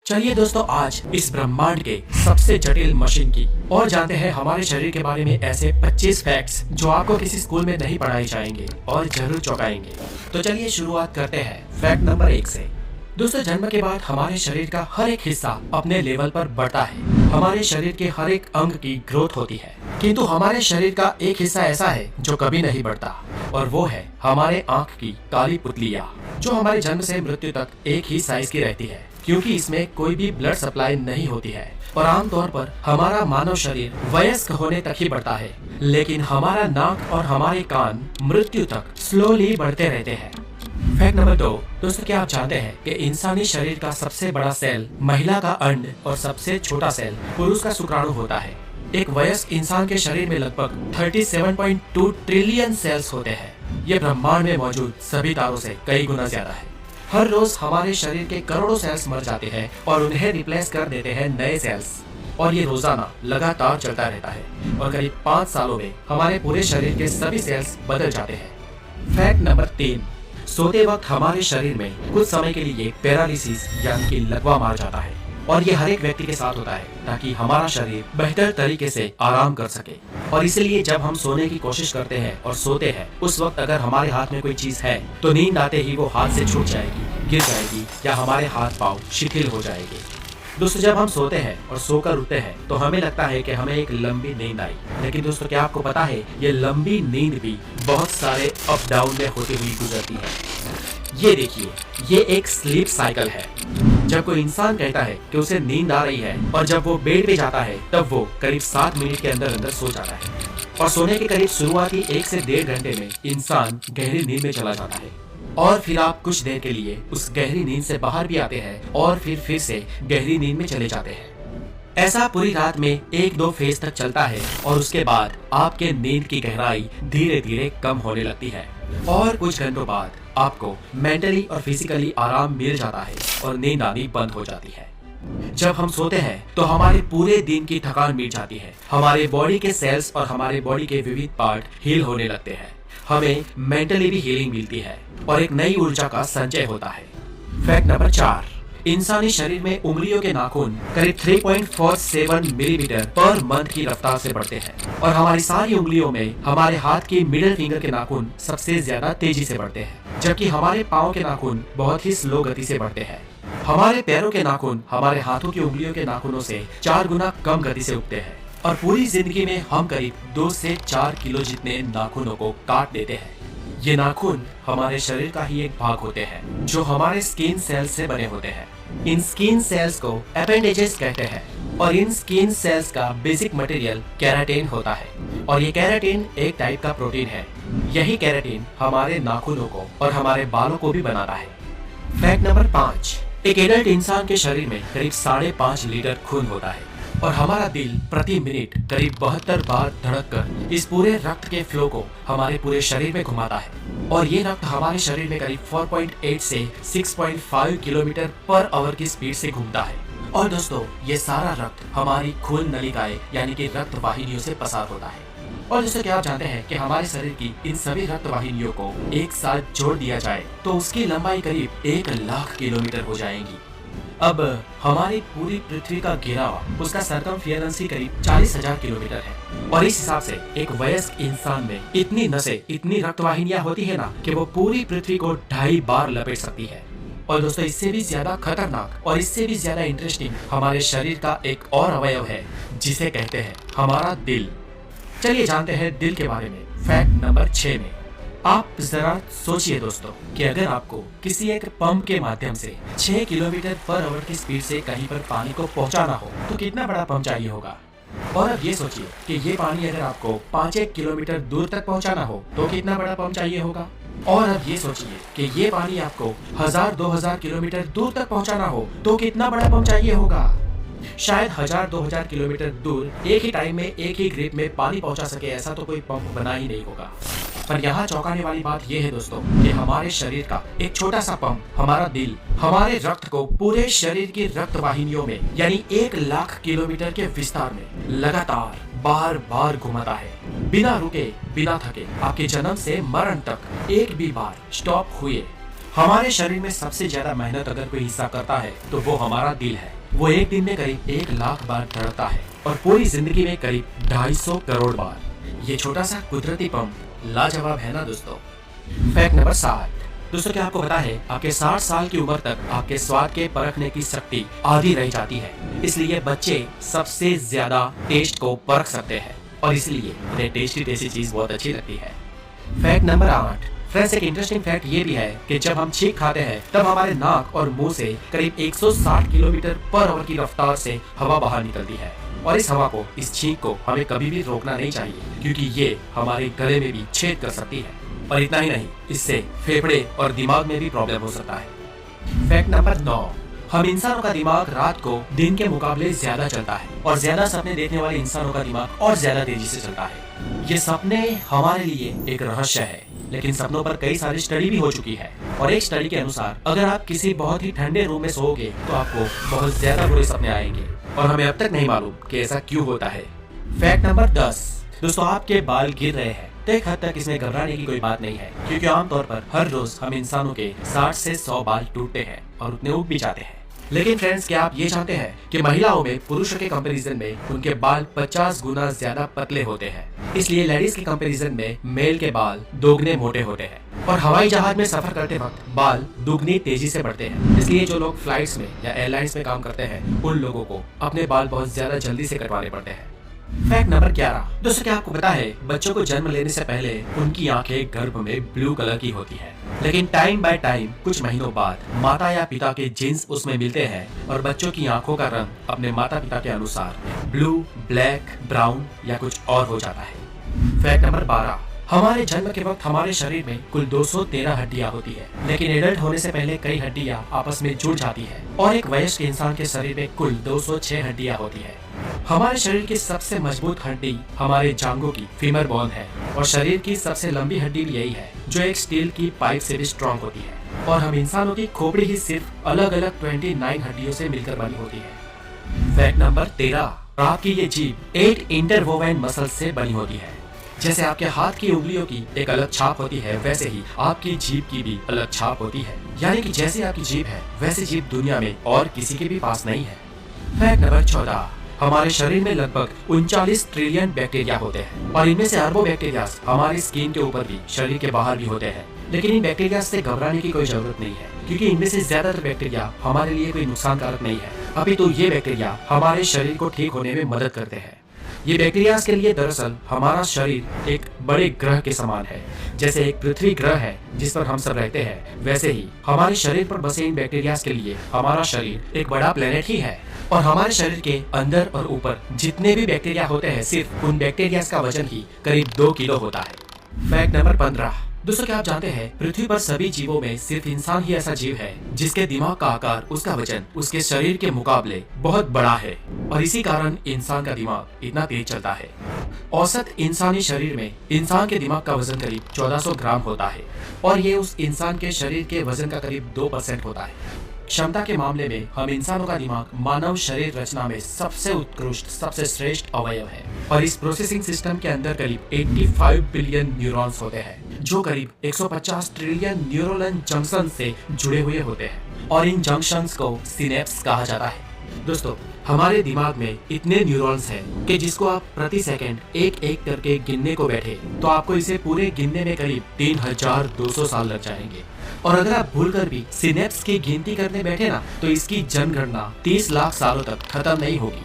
चलिए दोस्तों, आज इस ब्रह्मांड के सबसे जटिल मशीन की और जानते हैं हमारे शरीर के बारे में ऐसे 25 फैक्ट्स जो आपको किसी स्कूल में नहीं पढ़ाए जाएंगे और जरूर चौंकाएंगे। तो चलिए शुरुआत करते हैं फैक्ट नंबर 1 से। दोस्तों, जन्म के बाद हमारे शरीर का हर एक हिस्सा अपने लेवल पर बढ़ता है। हमारे शरीर के हर एक अंग की ग्रोथ होती है, किंतु हमारे शरीर का एक हिस्सा ऐसा है जो कभी नहीं बढ़ता, और वो है हमारे आँख की काली पुतलियाँ, जो हमारे जन्म से मृत्यु तक एक ही साइज की रहती है, क्योंकि इसमें कोई भी ब्लड सप्लाई नहीं होती है। और आमतौर पर हमारा मानव शरीर वयस्क होने तक ही बढ़ता है, लेकिन हमारा नाक और हमारे कान मृत्यु तक स्लोली बढ़ते रहते हैं। Fact number 2। दोस्तों, क्या आप जानते हैं कि इंसानी शरीर का सबसे बड़ा सेल महिला का अंड और सबसे छोटा सेल पुरुष का शुक्राणु होता है। एक वयस्क इंसान के शरीर में लगभग 37.2 ट्रिलियन सेल्स होते हैं। ये ब्रह्मांड में मौजूद सभी तारों से कई गुना ज्यादा है। हर रोज हमारे शरीर के करोड़ों सेल्स मर जाते हैं और उन्हें रिप्लेस कर देते हैं नए सेल्स, और ये रोजाना लगातार चलता रहता है, और करीब 5 सालों में हमारे पूरे शरीर के सभी सेल्स बदल जाते हैं। Fact number 3। सोते वक्त हमारे शरीर में कुछ समय के लिए पैरालिसिस यानी कि लकवा मार जाता है, और ये हर एक व्यक्ति के साथ होता है ताकि हमारा शरीर बेहतर तरीके से आराम कर सके। और इसलिए जब हम सोने की कोशिश करते हैं और सोते हैं, उस वक्त अगर हमारे हाथ में कोई चीज है तो नींद आते ही वो हाथ से छूट जाएगी, गिर जाएगी, या हमारे हाथ पांव शिथिल हो जाएंगे। दोस्तों, जब हम सोते हैं और सोकर उठते हैं तो हमें लगता है कि हमें एक लंबी नींद आई, लेकिन दोस्तों, क्या आपको पता है ये लंबी नींद भी बहुत सारे अप डाउन में होती हुई गुजरती है। ये देखिए, ये एक स्लीप साइकिल है। जब कोई इंसान कहता है कि उसे नींद आ रही है और जब वो बेड पे जाता है, तब वो करीब 7 मिनट के अंदर अंदर सो जाता है, और सोने के करीब शुरुआती 1 से 1.5 घंटे में इंसान गहरी नींद में चला जाता है। और फिर आप कुछ देर के लिए उस गहरी नींद से बाहर भी आते हैं और फिर से गहरी नींद में चले जाते हैं। ऐसा पूरी रात में 1-2 फेज तक चलता है, और उसके बाद आपके नींद की गहराई धीरे धीरे कम होने लगती है, और कुछ घंटों बाद आपको मेंटली और फिजिकली आराम मिल जाता है और नींद आनी बंद हो जाती है। जब हम सोते हैं तो हमारे पूरे दिन की थकान मिट जाती है, हमारे बॉडी के सेल्स और हमारे बॉडी के विविध पार्ट हील होने लगते हैं, हमें मेंटली भी हीलिंग मिलती है और एक नई ऊर्जा का संचय होता है। Fact number 4। इंसानी शरीर में उंगलियों के नाखून करीब 3.47 मिलीमीटर पर मंथ की रफ्तार से बढ़ते हैं, और हमारी सारी उंगलियों में हमारे हाथ की मिडिल फिंगर के नाखून सबसे ज्यादा तेजी से बढ़ते हैं, जबकि हमारे पाँव के नाखून बहुत ही स्लो गति से बढ़ते हैं। हमारे पैरों के नाखून हमारे हाथों की उंगलियों के नाखूनों से 4 गुना कम गति से उगते हैं, और पूरी जिंदगी में हम करीब 2 से 4 किलो जितने नाखूनों को काट देते हैं। ये नाखून हमारे शरीर का ही एक भाग होते हैं, जो हमारे स्किन सेल्स से बने होते हैं। इन स्किन सेल्स को एपेंडेजेस कहते हैं, और इन स्किन सेल्स का बेसिक मटेरियल केराटिन होता है, और ये केराटिन एक टाइप का प्रोटीन है। यही केराटिन हमारे नाखूनों को और हमारे बालों को भी बनाता है। Fact number 5। एक एडल्ट इंसान के शरीर में करीब 5.5 लीटर खून होता है, और हमारा दिल प्रति मिनट करीब 72 बार धड़ककर इस पूरे रक्त के फ्लो को हमारे पूरे शरीर में घुमाता है, और ये रक्त हमारे शरीर में करीब 4.8 से 6.5 किलोमीटर पर आवर की स्पीड से घूमता है। और दोस्तों, ये सारा रक्त हमारी खून नलिकाएं यानी कि रक्त वाहिनियों से पसार होता है। और दोस्तों, क्या आप जानते हैं कि हमारे शरीर की इन सभी रक्त वाहिनियों को एक साथ जोड़ दिया जाए तो उसकी लंबाई करीब 1 लाख किलोमीटर हो जाएगी। अब हमारी पूरी पृथ्वी का घेराव, उसका सरकमफेरेंस ही करीब 40,000 किलोमीटर है, और इस हिसाब से एक वयस्क इंसान में इतनी नसें, इतनी रक्तवाहिनियां होती है ना कि वो पूरी पृथ्वी को 2.5 बार लपेट सकती है। और दोस्तों, इससे भी ज्यादा खतरनाक और इससे भी ज्यादा इंटरेस्टिंग हमारे शरीर का एक और अवयव है, जिसे कहते हैं हमारा दिल। चलिए जानते हैं दिल के बारे में फैक्ट नंबर 6 में। आप जरा सोचिए दोस्तों कि अगर आपको किसी एक पंप के माध्यम से 6 किलोमीटर पर आवर की स्पीड से कहीं पर पानी को पहुंचाना हो तो कितना बड़ा पंप चाहिए होगा। और अब ये सोचिए कि ये पानी अगर आपको 5 किलोमीटर दूर तक पहुंचाना हो तो कितना बड़ा पंप चाहिए होगा। और अब ये सोचिए कि ये पानी आपको 1000-2000 किलोमीटर दूर तक पहुंचाना हो तो कितना बड़ा पंप चाहिए होगा। शायद 1000-2000 किलोमीटर दूर एक ही टाइम में एक ही ग्रिप में पानी पहुंचा सके ऐसा तो कोई पंप बना ही नहीं होगा। पर यहाँ चौंकाने वाली बात यह है दोस्तों कि हमारे शरीर का एक छोटा सा पंप, हमारा दिल, हमारे रक्त को पूरे शरीर की रक्त वाहिनियों में यानी 1 लाख किलोमीटर के विस्तार में लगातार बार बार घुमाता है, बिना रुके, बिना थके, आपके जन्म से मरण तक एक भी बार स्टॉप हुए हमारे शरीर में सबसे ज्यादा मेहनत अगर कोई हिस्सा करता है तो वो हमारा दिल है। वो एक दिन में करीब 1 लाख बार धड़कता है और पूरी जिंदगी में करीब 250 करोड़ बार। ये छोटा सा कुदरती पंप लाजवाब है ना दोस्तों। Fact number 7। दोस्तों क्या आपको पता है आपके 60 साल की उम्र तक आपके स्वाद के परखने की शक्ति आधी रह जाती है, इसलिए बच्चे सबसे ज्यादा टेस्ट को परख सकते हैं और इसलिए उन्हें टेस्टी चीज बहुत अच्छी लगती है। Fact number 8। फ्रेंड्स एक इंटरेस्टिंग फैक्ट ये भी है कि जब हम छींक खाते हैं तब हमारे नाक और मुंह से करीब 160 किलोमीटर पर आवर की रफ्तार से हवा बाहर निकलती है और इस छींक को हमें कभी भी रोकना नहीं चाहिए, क्योंकि ये हमारे गले में भी छेद कर सकती है। और इतना ही नहीं, इससे फेफड़े और दिमाग में भी प्रॉब्लम हो सकता है। Fact number 9। हम इंसानों का दिमाग रात को दिन के मुकाबले ज्यादा चलता है और ज्यादा सपने देखने वाले इंसानों का दिमाग और ज्यादा तेजी से चलता है। ये सपने हमारे लिए एक रहस्य है, लेकिन सपनों पर कई सारी स्टडी भी हो चुकी है और एक स्टडी के अनुसार अगर आप किसी बहुत ही ठंडे रूम में सोओगे तो आपको बहुत ज्यादा बुरे सपने आएंगे और हमें अब तक नहीं मालूम कि ऐसा क्यों होता है। Fact number 10। दोस्तों आपके बाल गिर रहे हैं तो एक हद तक इसमें घबराने की कोई बात नहीं है, क्योंकि आमतौर पर हर रोज हम इंसानों के 60 से 100 बाल टूटते हैं और उतने उग भी जाते हैं। लेकिन फ्रेंड्स क्या आप ये जानते हैं कि महिलाओं में पुरुषों के कंपैरिजन में उनके बाल 50 गुना ज्यादा पतले होते हैं, इसलिए लेडीज के कंपैरिजन में मेल के बाल दोगुने मोटे होते हैं। और हवाई जहाज में सफर करते वक्त बाल दुगनी तेजी से बढ़ते हैं, इसलिए जो लोग फ्लाइट्स में या एयरलाइंस में काम करते हैं उन लोगों को अपने बाल बहुत ज्यादा जल्दी से कटवाने पड़ते हैं। Fact number 11। दोस्तों क्या आपको पता है बच्चों को जन्म लेने से पहले उनकी आंखें गर्भ में ब्लू कलर की होती है, लेकिन टाइम बाय टाइम कुछ महीनों बाद माता या पिता के जीन्स उसमें मिलते हैं और बच्चों की आंखों का रंग अपने माता पिता के अनुसार ब्लू, ब्लैक, ब्राउन या कुछ और हो जाता है। Fact number 12। हमारे जन्म के वक्त हमारे शरीर में कुल 213 हड्डियां होती है, लेकिन एडल्ट होने से पहले कई हड्डियां आपस में जुड़ जाती है और एक वयस्क इंसान के शरीर में कुल 206 हड्डियां होती है। हमारे शरीर की सबसे मजबूत हड्डी हमारे जांघों की फीमर बोन है और शरीर की सबसे लंबी हड्डी भी यही है, जो एक स्टील की पाइप से भी स्ट्रॉन्ग होती है। और हम इंसानों की खोपड़ी ही सिर्फ अलग अलग 29 हड्डियों से मिलकर बनी होती है। Fact number 13। आपकी ये जीभ 8 इंटरवोवेन मसल से बनी होती है। जैसे आपके हाथ की उंगलियों की एक अलग छाप होती है, वैसे ही आपकी जीभ की भी अलग छाप होती है, यानी कि जैसे आपकी जीभ है वैसे जीभ दुनिया में और किसी के भी पास नहीं है। Fact number 14। हमारे शरीर में लगभग 39 ट्रिलियन बैक्टीरिया होते हैं और इनमें से अरबों बैक्टीरिया हमारी स्किन के ऊपर भी, शरीर के बाहर भी होते हैं। लेकिन इन बैक्टीरिया से घबराने की कोई जरूरत नहीं है, क्योंकि इनमें से ज्यादातर बैक्टीरिया हमारे लिए कोई नुकसानकारक नहीं है। अभी तो ये बैक्टीरिया हमारे शरीर को ठीक होने में मदद करते हैं। ये बैक्टीरिया के लिए दरअसल हमारा शरीर एक बड़े ग्रह के समान है। जैसे एक पृथ्वी ग्रह है जिस पर हम सब रहते हैं, वैसे ही हमारे शरीर पर बसे इन बैक्टीरिया के लिए हमारा शरीर एक बड़ा प्लेनेट ही है। और हमारे शरीर के अंदर और ऊपर जितने भी बैक्टीरिया होते हैं, सिर्फ उन बैक्टीरिया का वजन ही करीब 2 किलो होता है। Fact number 15। दोस्तों क्या आप जानते हैं पृथ्वी पर सभी जीवों में सिर्फ इंसान ही ऐसा जीव है जिसके दिमाग का आकार, उसका वजन उसके शरीर के मुकाबले बहुत बड़ा है और इसी कारण इंसान का दिमाग इतना तेज चलता है। औसत इंसानी शरीर में इंसान के दिमाग का वजन करीब 1400 ग्राम होता है और ये उस इंसान के शरीर के वजन का करीब 2% होता है। क्षमता के मामले में हम इंसानों का दिमाग मानव शरीर रचना में सबसे उत्कृष्ट, सबसे श्रेष्ठ अवयव है और इस प्रोसेसिंग सिस्टम के अंदर करीब 85 बिलियन न्यूरॉन्स होते हैं, जो करीब 150 ट्रिलियन न्यूरोनल जंक्शन से जुड़े हुए होते हैं और इन जंक्शंस को सिनेप्स कहा जाता है। दोस्तों हमारे दिमाग में इतने न्यूरॉन्स हैं कि जिसको आप प्रति सेकंड एक एक करके गिनने को बैठे तो आपको इसे पूरे गिनने में करीब 3200 साल लग जाएंगे। और अगर आप भूलकर भी सिनेप्स की गिनती करने बैठे ना तो इसकी जनगणना 30 लाख सालों तक खत्म नहीं होगी।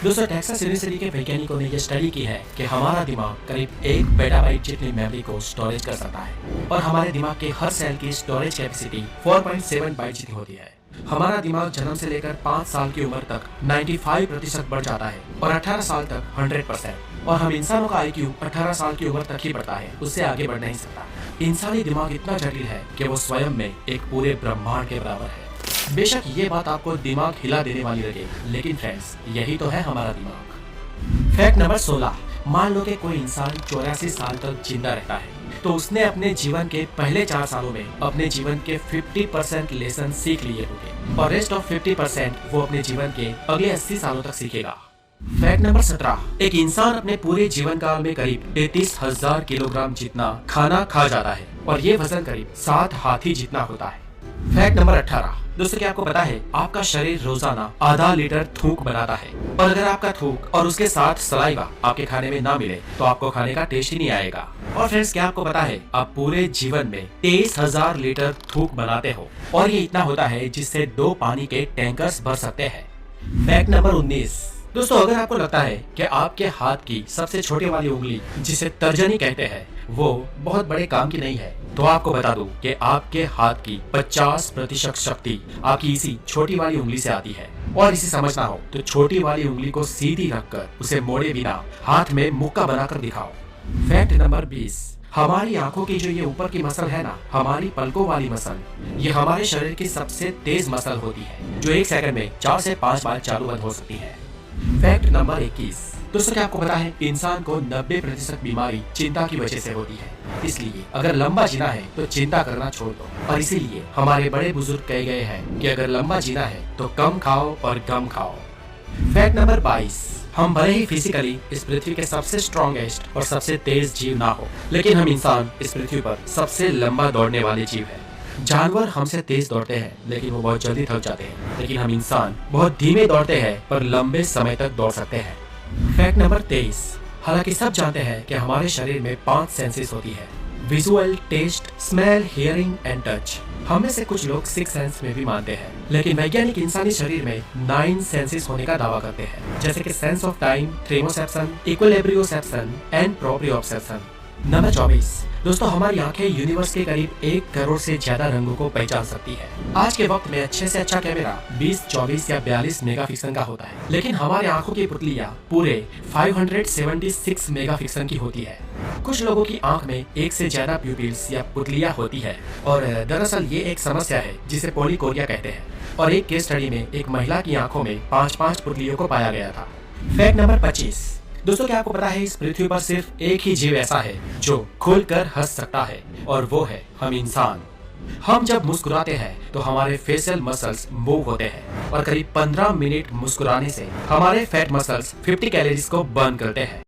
दोस्तों टेक्सास यूनिवर्सिटी के वैज्ञानिकों ने यह स्टडी की है कि हमारा दिमाग करीब 1 पेटाबाइट जितनी मेमोरी को स्टोरेज कर सकता है और हमारे दिमाग के हर सेल की स्टोरेज कैपेसिटी 4.7 बाइट जितनी होती है। हमारा दिमाग जन्म से लेकर 5 साल की उम्र तक 95% बढ़ जाता है और 18 साल तक 100%। और हम इंसानों का IQ 18 साल की उम्र तक ही बढ़ता है, उससे आगे बढ़ नहीं सकता। इंसानी दिमाग इतना जटिल है कि वो स्वयं में एक पूरे ब्रह्मांड के बराबर है। बेशक ये बात आपको दिमाग हिला देने वाली लगे, लेकिन फ्रेंड्स यही तो है हमारा दिमाग। Fact number 16। मान लो कि कोई इंसान 84 साल तक जिंदा रहता है तो उसने अपने जीवन के पहले 4 सालों में अपने जीवन के 50% लेसन सीख लिए होंगे और रेस्ट ऑफ 50% वो अपने जीवन के अगले 80 सालों तक सीखेगा। Fact number 17। एक इंसान अपने पूरे जीवन काल में करीब 33,000 किलोग्राम जितना खाना खा जाता है और ये वजन करीब 7 हाथी जितना होता है। Fact number 18। दोस्तों क्या आपको पता है आपका शरीर रोजाना आधा लीटर थूक बनाता है, और अगर आपका थूक और उसके साथ सलाइवा आपके खाने में ना मिले तो आपको खाने का टेस्ट ही नहीं आएगा। और फ्रेंड्स क्या आपको पता है आप पूरे जीवन में 23,000 लीटर थूक बनाते हो, और ये इतना होता है जिससे 2 पानी के टैंकर्स भर सकते हैं। Fact number 19। दोस्तों अगर आपको लगता है कि आपके हाथ की सबसे छोटी वाली उंगली, जिसे तर्जनी कहते हैं, वो बहुत बड़े काम की नहीं है, तो आपको बता दूं कि आपके हाथ की 50% शक्ति आपकी इसी छोटी वाली उंगली से आती है। और इसे समझना हो तो छोटी वाली उंगली को सीधी रखकर उसे मोड़े बिना हाथ में मुक्का बनाकर दिखाओ। Fact number 20। हमारी आंखों की जो ये ऊपर की मसल है ना, हमारी पलकों वाली मसल, ये हमारे शरीर की सबसे तेज मसल होती है, जो 1 सेकंड में 4 से 5 बार चालू बंद हो सकती है। Fact number 21। दोस्तों क्या आपको पता है इंसान को 90% बीमारी चिंता की वजह से होती है, इसलिए अगर लंबा जीना है तो चिंता करना छोड़ दो। और इसीलिए हमारे बड़े बुजुर्ग कह गए हैं कि अगर लंबा जीना है तो कम खाओ और गम खाओ। Fact number 22। हम भले ही फिजिकली इस पृथ्वी के सबसे स्ट्रॉन्गेस्ट और सबसे तेज जीव ना हो, लेकिन हम इंसान इस पृथ्वी पर सबसे लंबा दौड़ने वाले जीव है। जानवर हमसे तेज दौड़ते हैं लेकिन वो बहुत जल्दी थक जाते हैं, लेकिन हम इंसान बहुत धीमे दौड़ते हैं पर लंबे समय तक दौड़ सकते हैं। Fact number 23। हालांकि सब जानते हैं कि हमारे शरीर में 5 सेंसेस होती है, visual, taste, smell, hearing and touch. हम में से कुछ लोग 6 सेंस में भी मानते हैं, लेकिन वैज्ञानिक इंसानी शरीर में 9 सेंसेस होने का दावा करते हैं, जैसे कि sense of time, thermoception, equilibrioception and proprioception. Number 24। दोस्तों हमारी आंखें यूनिवर्स के करीब 1 करोड़ से ज्यादा रंगों को पहचान सकती है। आज के वक्त में अच्छे से अच्छा कैमरा 20, 24 या 42 मेगापिक्सल का होता है, लेकिन हमारे आंखों की पुतलियां पूरे 576 मेगापिक्सल की होती है। कुछ लोगों की आंख में 1 से ज्यादा प्यूपिल्स या पुतलियां होती है, और दरअसल ये एक समस्या है जिसे पॉलीकोरिया कहते हैं। और एक केस स्टडी में एक महिला की आंखों में 5-5 पुतलियों को पाया गया था। Fact number 25। दोस्तों क्या आपको पता है इस पृथ्वी पर सिर्फ एक ही जीव ऐसा है जो खुलकर हंस सकता है, और वो है हम इंसान। हम जब मुस्कुराते हैं तो हमारे फेशियल मसल्स मूव होते हैं, और करीब 15 मिनट मुस्कुराने से हमारे फैट मसल्स 50 कैलोरीज को बर्न करते हैं।